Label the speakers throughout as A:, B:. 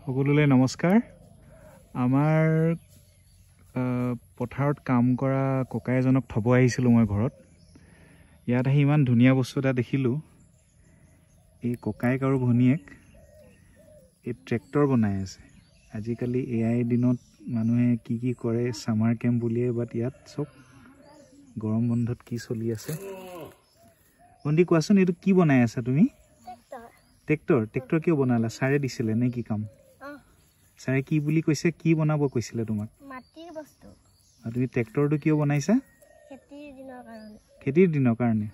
A: সকলোলৈ নমস্কাৰ। আমাৰ পথাৰত কাম কৰা ককা এজনক থব আহিছিলোঁ মই ঘৰত। ইয়াত আহি ইমান ধুনীয়া বস্তু এটা দেখিলোঁ। এই ককাইক আৰু ভনীয়েক এই ট্ৰেক্টৰ বনাই আছে। আজিকালি এআই দিনত মানুহে কি কি কৰে, সামাৰ কেম্প বুলিয়ে, বাট ইয়াত চব গৰম বন্ধত কি চলি আছে। ভণ্টি কোৱাচোন, এইটো কি বনাই আছা তুমি? ট্ৰেক্টৰ। ট্ৰেক্টৰ কিয় বনালা? ছাৰে দিছিলে নে কি কাম? ছাৰে কি বুলি কৈছে, কি বনাব কৈছিলে তোমাক?
B: মাটিৰ বস্তু।
A: আৰু তুমি ট্ৰেক্টৰটো কিয় বনাইছা? খেতিৰ দিনৰ কাৰণে।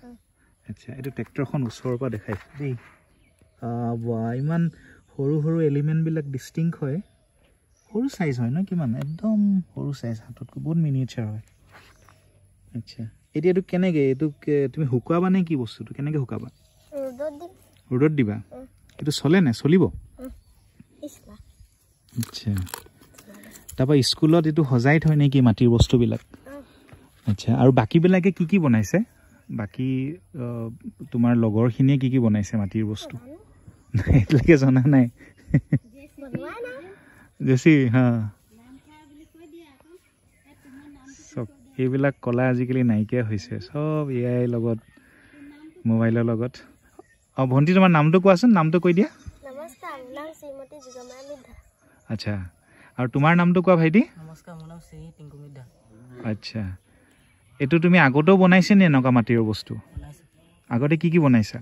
A: আচ্ছা, এইটো ট্ৰেক্টৰখন ওচৰৰ পৰা দেখাইছো দেই। বাহ, ইমান সৰু সৰু এলিমেণ্টবিলাক ডিষ্টিংক হয়। সৰু চাইজ হয় ন? কিমান একদম সৰু চাইজ, হাততকৈ বহুত মিনিয়েচাৰ হয়। আচ্ছা, এতিয়া এইটো কেনেকৈ, এইটো তুমি শুকুৱাবা নে কি বস্তুটো? কেনেকৈ শুকাবা? ৰ'দত দিবা। এইটো চলে নে? চলিব? আচ্ছা, তাৰপৰা স্কুলত এইটো সজাই থয় নেকি মাটিৰ বস্তুবিলাক? আচ্ছা, আৰু বাকীবিলাকে কি কি বনাইছে? বাকী তোমাৰ লগৰখিনিয়ে কি কি বনাইছে মাটিৰ বস্তু? এতিয়ালৈকে জনা নাই। জেচি হা, চব এইবিলাক কলা আজিকালি নাইকিয়া হৈছে, চব এআইৰ লগত, মোবাইলৰ লগত। অঁ ভণ্টি, তোমাৰ নামটো কোৱাচোন, নামটো কৈ দিয়া।
B: নমস্কাৰ, মোৰ নাম শ্ৰীমতী যুগমা মিদ্ধা।
A: আচ্ছা, আৰু তোমাৰ নামটো কোৱা ভাইটি।
C: নমস্কাৰ, মোৰ নাম শ্ৰী টিংকু মিদ্ধা।
A: আচ্ছা, এইটো তুমি আগতেও বনাইছে নে এনেকুৱা মাটিৰ বস্তু? আগতে কি কি বনাইছা?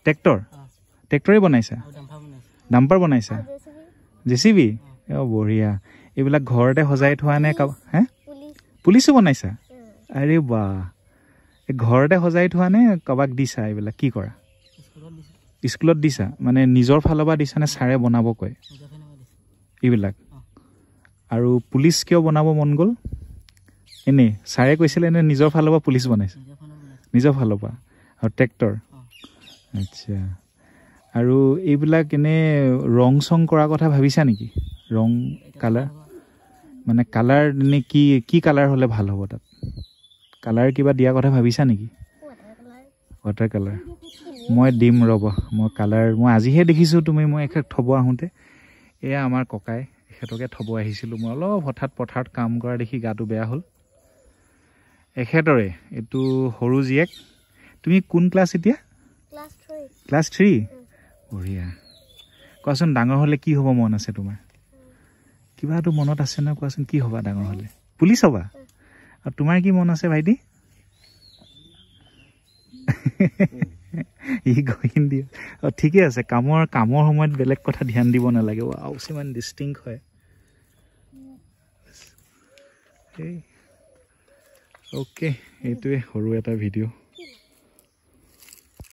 A: ট্ৰেক্টৰ। ট্ৰেক্টৰে বনাইছা? ডাম্পাৰ বনাইছা? জেচিবি? অঁ বঢ়িয়া। এইবিলাক ঘৰতে সজাই থোৱা নে? হে, পুলিচো বনাইছা? আৰে বাহ, ঘৰতে সজাই থোৱা নে কাৰোবাক দিছা? এইবিলাক কি কৰা? স্কুলত দিছা? মানে নিজৰ ফালৰ পৰা দিছা নে ছাৰে বনাব কয় এইবিলাক? আৰু পুলিচ কিয় বনাব মন গ'ল? এনেই ছাৰে কৈছিলে নে নিজৰ ফালৰ পৰা পুলিচ বনাইছে? নিজৰ ফালৰ পৰা। আৰু ট্ৰেক্টৰ। আচ্ছা, আৰু এইবিলাক এনেই ৰং চং কৰাৰ কথা ভাবিছা নেকি? ৰং, কালাৰ, মানে কালাৰ এনেই কি কি কালাৰ হ'লে ভাল হ'ব? তাত কালাৰ কিবা দিয়াৰ কথা ভাবিছা নেকি? ৱাটাৰ কালাৰ মই দিম ৰ'ব। মই কালাৰ মই আজিহে দেখিছোঁ তুমি, মই এখেত থ'ব আহোঁতে। এয়া আমাৰ ককাই, এখেতকে থ'ব আহিছিলোঁ মই। অলপ হঠাৎ পথাৰত কাম কৰা দেখি গাটো বেয়া হ'ল। এখেতৰে এইটো সৰু জীয়েক। তুমি কোন ক্লাছ এতিয়া? ক্লাছ 3? বঢ়িয়া। কোৱাচোন, ডাঙৰ হ'লে কি হ'ব মন আছে তোমাৰ? কিবাটো মনত আছে ন? কোৱাচোন, কি হ'বা ডাঙৰ হ'লে? পুলিচ হ'বা? আৰু তোমাৰ কি মন আছে ভাইটি? ই গহিন দিয়ে। অঁ ঠিকে আছে, কামৰ সময়ত বেলেগ কথা ধ্যান দিব নালাগে। ইমান ডিষ্টিংক হয়। অ'কে, এইটোৱে সৰু এটা ভিডিঅ'।